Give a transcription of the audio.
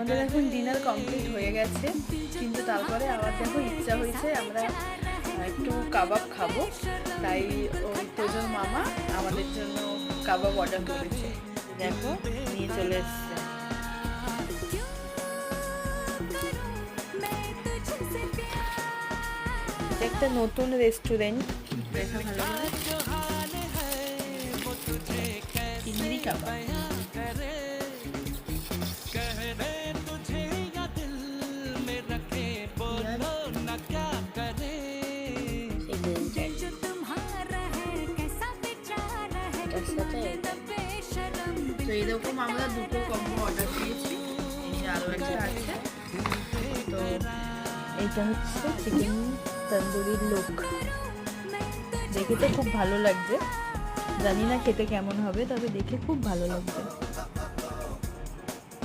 আমাদের এখন dinner complete হয়ে গেছে, কিন্তু তারপরে আবার দেখো ইচ্ছা হয়েছে আমরা একটু কাবাব খাবো, তাই ওই তোজোর মামা আমাদের জন্য কাবাব অর্ডার করেছে। দেখো নিয়ে চলে এসছে। একটা নতুন রেস্টুরেন্ট, দেখা ভালো করে চিংড়ি কাবাব। তো এরকম আমরা দুটো কম্বো অর্ডার দিয়েছি, আরও একটা আছে। তো এইটা হচ্ছে চিকেন তন্দুরির লোক, দেখে তো খুব ভালো লাগছে, জানি না খেতে কেমন হবে, তবে দেখে খুব ভালো লাগছে।